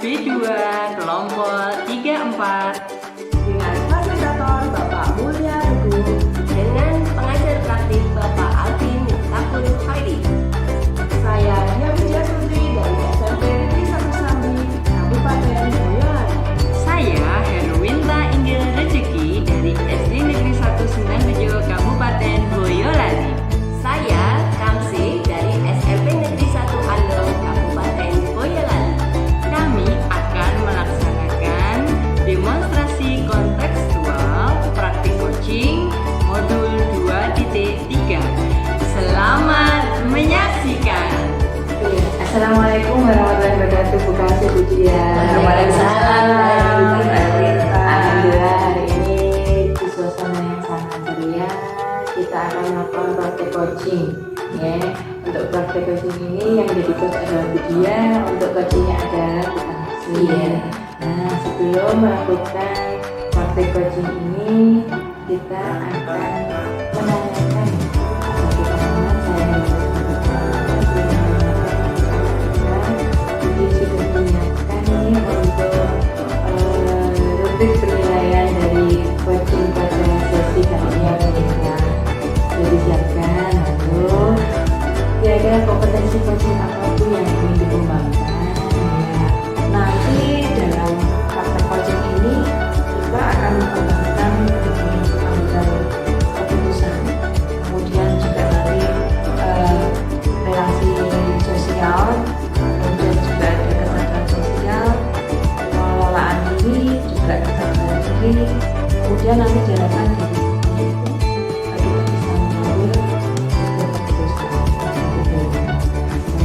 B2 kelompok 34 dengan fasilitator Bapak Mulya Teguh dengan pengajar praktik Bapak Alvin Takun Khairi. Saya Nia Widya Sutri dari SMP Negeri 1 Sambi, Kabupaten Boyolali. Saya Herwinta Inggil Rezeki dari SD Negeri 1 Sembilan Kabupaten Boyolali. Saya Kamsi dari SMP Negeri 1 Along, Kabupaten Boyolali. Kami akan melaksanakan demonstrasi kontekstual praktik coaching modul 2.3. Selamat menyaksikan. Assalamualaikum warahmatullahi wabarakatuh. Bu Kasih, Bu Dia. Waalaikumsalam. Alhamdulillah hari ini di suasana yang sangat ceria kita akan melakukan praktek coaching. Ya, untuk praktek coaching ini yang jadi coach adalah Bu Dia, untuk coachingnya adalah Bu Kasih. Iya. Nah, sebelum melakukan praktek coaching ini kita akan menanyakan bagaimana saya sudah menyiapkan nih untuk rubrik penilaian dari coaching pada sesi kali ini ya pemirsa. Sudah disiapkan, lalu kira-kira kompetensi coaching apa tuh yang ingin dikembangkan ya. Nanti dalam praktek coaching ini kita akan mengembangkan pengambilan keputusan, kemudian juga nanti relasi sosial, kemudian juga ada kesadaran sosial, pengelolaan diri, juga kesadaran diri, kemudian nanti jalankan diri sendiri itu kita bisa mengambil sebuah keputusan.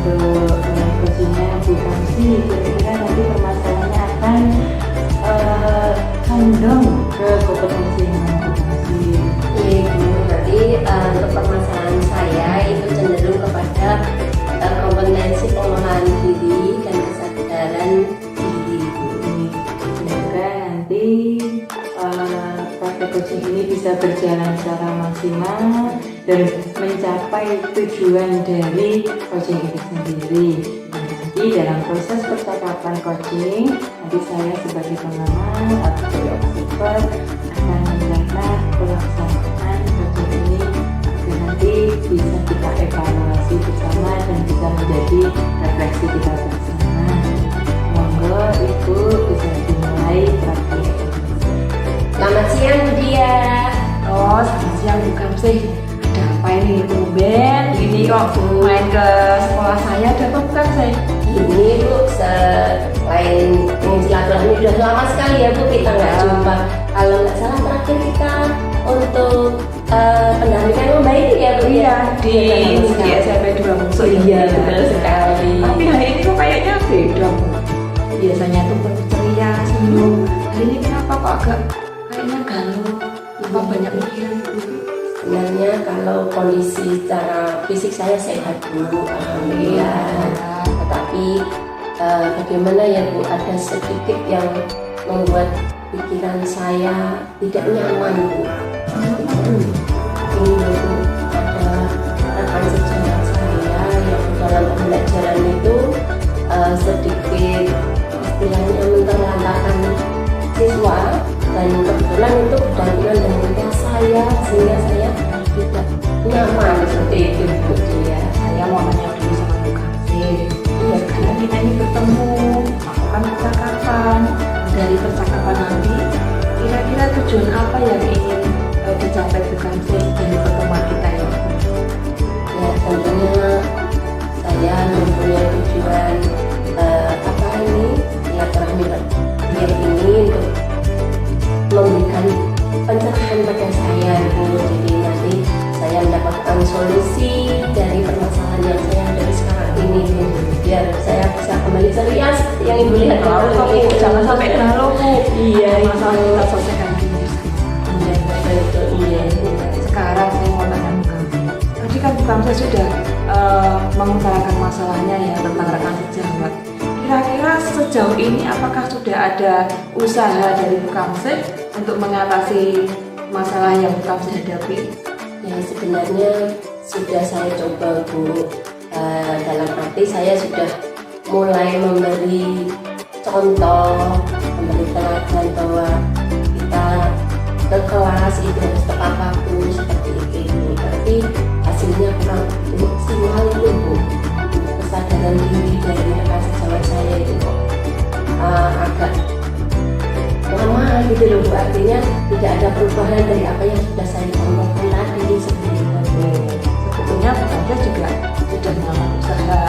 Untuk coachingnya bukan sih, kira-kira nanti permasalahannya akan condong ke kompetensi yang bukan sih. Iya, Bu. Nanti untuk permasalahan saya itu cenderung kepada kompetensi pengelolaan diri dan kesadaran diri, Bu. Semoga nanti praktek coaching ini bisa berjalan secara maksimal dan mencapai tujuan dari coaching itu sendiri. Dan nanti dalam proses percakapan coaching, nanti saya sebagai pengamat atau sebagai observer akan mencatat pelaksanaan coaching ini agar nanti bisa kita evaluasi bersama dan bisa menjadi refleksi kita bersama. Monggo Ibu bisa dimulai praktik. Selamat siang, Bu Dia. Oh, selamat siang Bu Kamsih. Ada apa ini tumben? Ini kok main ke sekolah saya, ada apa bukan saya? Ini Bu, selain ingin silaturahmi sudah lama sekali ya Bu kita nggak jumpa. Kalau nggak salah terakhir kita untuk pendampingan lomba ini ya Bu ya. Di SMP 2 Musuh. Iya, betul sekali. Tapi hari ini kok kayaknya beda Bu. Biasanya tuh penuh ceria, senyum. Hari ini kenapa kok agak kayaknya galau? Apa banyak pikiran Bu? Sebenarnya kalau kondisi secara fisik saya sehat Bu, alhamdulillah. Tetapi bagaimana ya Bu, ada sedikit yang membuat pikiran saya tidak nyaman Bu. Ini Bu, ada rekan sejawat saya yang dalam pembelajaran itu sedikit istilahnya menterlantarkan siswa, dan kebetulan itu berdampingan dengan kelas saya, sehingga saya tidak nyaman seperti itu Bu Dia. Saya mau nanya dulu sama Bu Kamsih. Iya, karena kita ini bertemu, melakukan percakapan. Dari percakapan nanti, kira-kira tujuan apa yang ingin dicapai Bu Kamsih dari pertemuan kita ini? Ya tentunya saya mempunyai tujuan apa ini silaturahmi dia ini untuk memberikan pencerahan pada saya Bu. Jadi nanti saya mendapatkan solusi dari permasalahan yang saya hadapi sekarang ini Bu, biar saya bisa kembali ceria seperti yang Ibu lihat Lalu jangan sampai galau Bu. Iya, Masalah kita selesaikan dulu. Iya, betul, iya. Sekarang saya mau tanya Bu Kamsih. Tadi kan Bu Kamsih sudah mengutarakan masalahnya ya tentang rekan sejawat. Kira-kira sejauh ini apakah sudah ada usaha dari Bu Kamsih untuk mengatasi masalah yang Bu Kamsih hadapi? Ya sebenarnya sudah saya coba Bu, dalam arti saya sudah mulai memberi contoh, memberi teladan bahwa kita ke kelas itu harus tepat waktu seperti itu. Tapi hasilnya kurang maksimal itu Bu. Kesadaran diri dari rekan sejawat saya itu agak lama gitu loh Bu. Artinya tidak ada perubahan dari apa yang sudah saya contohkan tadi seperti itu. Sebetulnya saya juga sudah melakukan usaha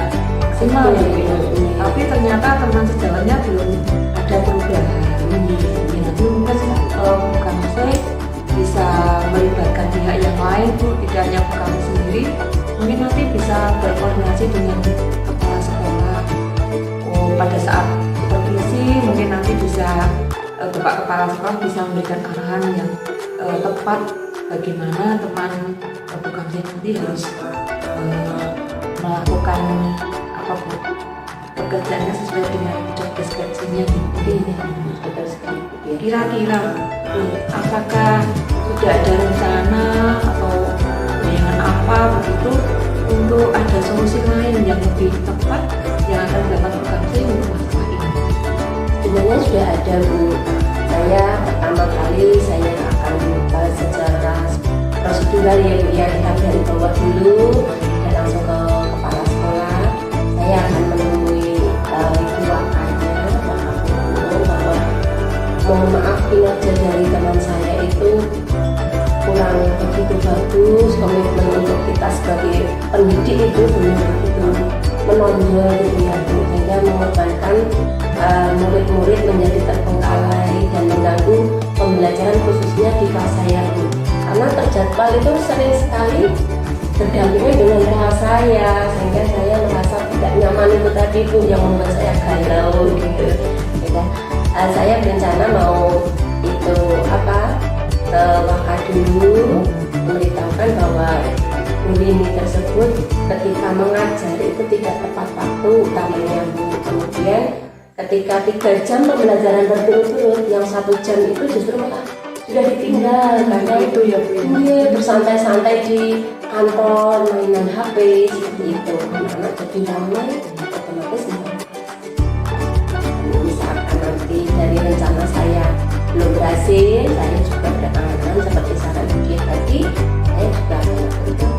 maksimal ya Bu. Tapi ternyata teman sejawatnya belum ada perubahan. Ya, nanti mungkin bukan saya bisa melibatkan pihak yang lain Bu, tidak hanya bukan sendiri. Mungkin nanti bisa berkoordinasi dengan kepala sekolah. Pada saat supervisi mungkin nanti bisa Bapak Kepala Sekolah bisa memberikan arahan yang tepat bagaimana teman bukan saya nanti harus melakukan apa Bu, pekerjaannya sesuai dengan job description-nya gitu. Kira-kira apakah sudah ada rencana atau bayangan apa begitu untuk ada solusi lain yang lebih tepat yang akan dapat berkasi untuk masalah ini? Sebenarnya sudah ada Bu. Saya pertama kali saya akan secara prosedural ya Bu, ya kita dari bawah dulu dan langsung ke kepala sekolah. Saya akan menemui ibu wakanya, Pak Guru, bahwa mohon maaf kinerja dari teman saya itu kurang begitu bagus, komitmen untuk kita sebagai pendidik itu belum begitu menonjol gitu ya Bu, sehingga mengorbankan murid-murid menjadi terbengkalai dan mengganggu pembelajaran khususnya di kelas saya Bu. Karena terjadwal itu sering sekali berdampingan dengan kelas saya, sehingga saya merasa tidak nyaman itu tadi Bu yang membuat saya galau gitu. Saya berencana mau itu waka dulu memberitahukan bahwa guru ini tersebut ketika mengajar itu tidak tepat waktu utamanya Bu. Kemudian ketika 3 jam pembelajaran berturut-turut, yang 1 jam itu justru malah sudah ditinggal karena itu ya Bu. Iya, bersantai-santai di kantor, mainan HP seperti itu. Anak-anak jadi ramai, otomatis misalkan nanti dari rencana saya belum berhasil, saya juga bertangan seperti saran dia tadi, saya juga melakukan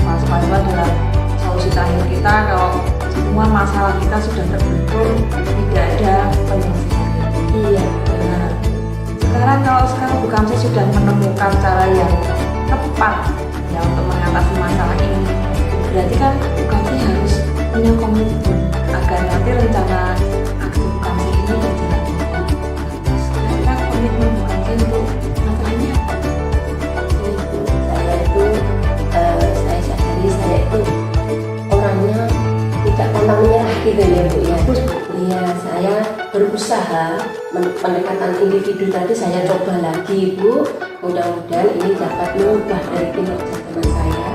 Masalah itu adalah solusi terakhir kita. Kalau semua masalah kita sudah terbentur, tidak ada penyelesaian. iya. Nah, sekarang bukan saya sudah menemukan cara yang tepat ya untuk mengatasi masalah ini. Berarti kan bukan saya harus punya komitmen agar nanti rencana aksi bukan saya ini berjalan dengan bagus. Kira-kira komitmen bukan saya untuk masalahnya apa? Saya sadari saya itu orangnya tidak pantang menyerah gitu ya Bu ya. Iya, saya berusaha pendekatan individu tadi saya coba lagi Bu. Mudah-mudahan ini dapat mengubah dari kinerja teman saya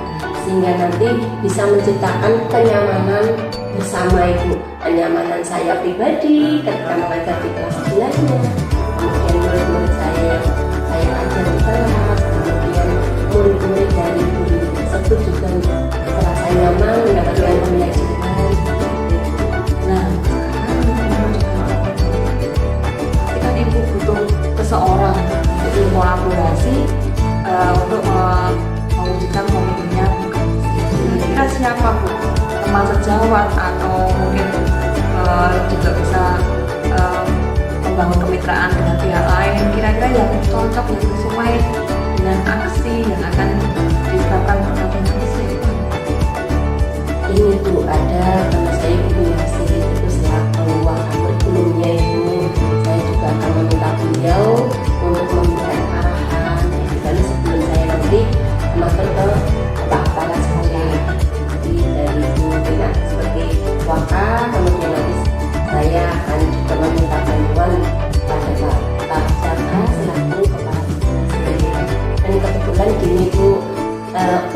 sehingga nanti bisa menciptakan kenyamanan bersama Ibu. Kenyamanan saya pribadi ketika mengajar di kelas sebelahnya, kemudian murid-murid saya yang saya ajar di kelas, kemudian murid-murid dari guru tersebut juga merasa nyaman mendapatkan pembelajaran. Nah, ketika Ibu butuh seseorang untuk kolaborasi untuk mewujudkan komitmennya, kira-kira siapa Bu? Teman sejawat atau mungkin juga bisa membangun kemitraan dengan pihak lain, kira-kira yang cocok, yang sesuai dengan aksi yang akan diterapkan oleh siapa? Ini Bu, ada teman saya Ibu Yasir, itu selaku kurikulumnya Ibu. Saya juga akan meminta beliau untuk memberikan arahan dan sebelum saya nanti masuk ke Pak Kepala Sekolah. Jadi dari Ibu Bina sebagai waka, kemudian nanti saya akan juga meminta bantuan pada Pak Jaka selaku Kepala Sekolah. Dan kebetulan gini Bu,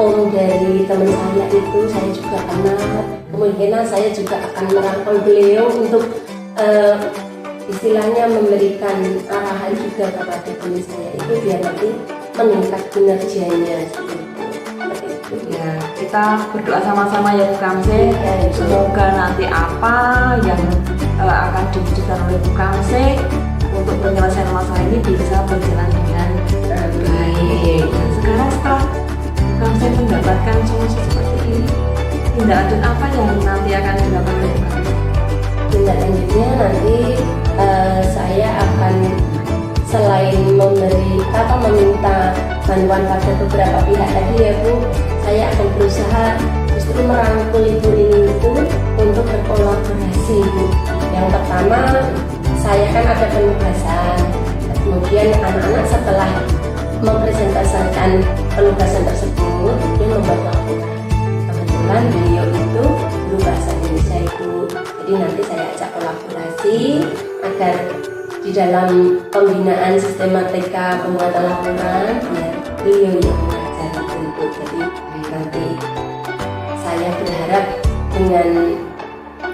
om dari teman saya itu saya juga kenal, kemungkinan saya juga akan merangkul beliau untuk istilahnya memberikan arahan juga kepada teman saya itu biar nanti meningkat kinerjanya seperti itu. Ya, kita berdoa sama-sama ya Bu Kamse. Semoga nanti apa yang akan diwujudkan oleh Bu Kamse untuk penyelesaian masalah ini bisa berjalan dengan baik. Dan sekarang setelah Bu Kamse mendapatkan solusi seperti ini, tindak lanjut apa yang nanti akan dilakukan oleh Bu Kamse? Tindak lanjutnya nanti saya akan selain memberi atau meminta bantuan pada beberapa pihak tadi ya Bu, saya akan berusaha justru merangkul ibu ini itu untuk berkolaborasi Bu. Yang pertama, saya kan ada penugasan, kemudian anak-anak setelah mempresentasikan penugasan tersebut dia membuat laporan. Kebetulan beliau itu guru bahasa Indonesia Ibu, jadi nanti saya ajak kolaborasi agar di dalam pembinaan sistematika pembuatan laporan ya beliau yang mengajar bentuk. Jadi nanti saya berharap dengan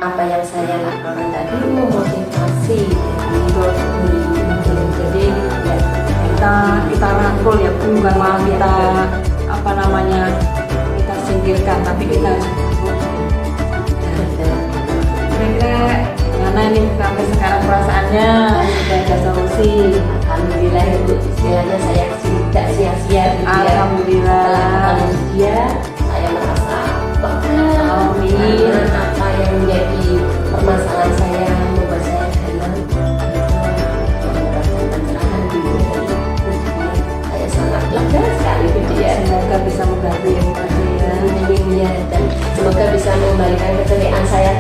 apa yang saya lakukan tadi memotivasi untuk guru. Jadi ya, kita rangkul ya Bu, bukan malah kita kita singkirkan, tapi kita harus rangkul. Kira-kira gimana ini sampai sekarang perasaannya sudah ada solusi? Alhamdulillah Ibu, istilahnya saya tidak sia-sia gitu ya. Alhamdulillah. Setelah ketemu dia saya merasa lega. Amin. Karena apa yang menjadi permasalahan saya membuat saya dalam mendapatkan pencerahan dulu dari dia. Saya sangat lega sekali gitu ya. Semoga bisa membantu ya Bu Kamse ya. Amin ya, dan semoga bisa mengembalikan keceriaan saya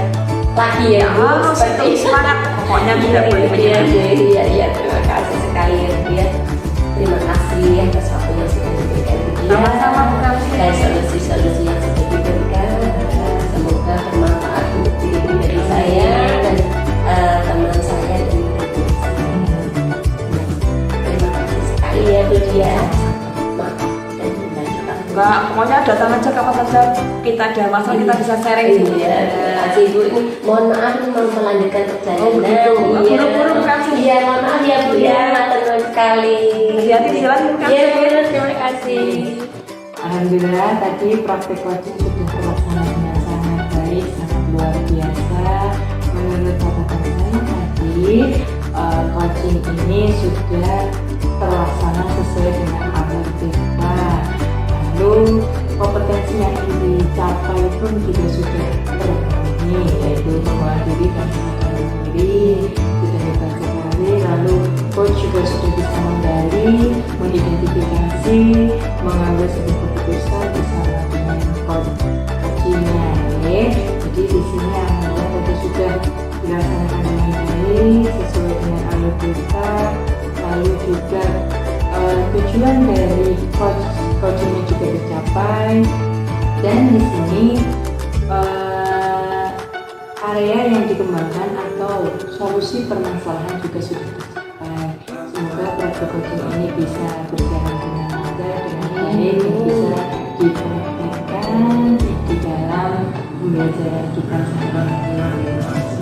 lagi ya Bu. Harus Seperti tetap semangat, pokoknya tidak boleh Iya, menyerah. iya, terima kasih sekali ya Bu ya. Terima kasih atas waktu yang sudah diberikan Bu ya. Sama-sama Bu Kamse. Dan solusi-solusi yang sudah diberikan semoga bermanfaat untuk diri pribadi saya dan teman saya dan ibu saya. Terima kasih sekali ya Bu ya. Maaf dan juga. Enggak, pokoknya datang aja kapan saja kita ada masalah kita bisa sharing sini. Iya, terima kasih Bu. Ini mohon maaf ini mau melanjutkan perjalanan. Oh, begitu. Iya. Buru-buru Bu Kamse. Iya, mohon maaf ya Bu ya. Matur sekali. Hati-hati di jalan Bu Kamse. Iya, Bu, terima kasih. Alhamdulillah tadi praktik coaching sudah terlaksana dengan sangat baik, sangat luar biasa. Menurut catatan saya tadi coaching ini sudah terlaksana sesuai dengan alur kita. Lalu kompetensi yang dicapai pun juga sudah terpenuhi, yaitu mengolah diri dan mengendalikan diri sudah hebat sekali. Lalu coach juga sudah bisa menggali, mengidentifikasi, mengambil sebuah keputusan bersama dengan coachingnya. Jadi di sini alhamdulillah tentu sudah dilaksanakan dengan baik sesuai dengan alur kita. Lalu juga tujuan dari coachingnya juga tercapai, dan di sini area yang dikembangkan atau solusi permasalahan juga sudah tercapai. Semoga praktek coaching ini bisa berjalan dengan lancar, dengan baik, dan bisa dipraktikkan di dalam pembelajaran kita sehari-hari.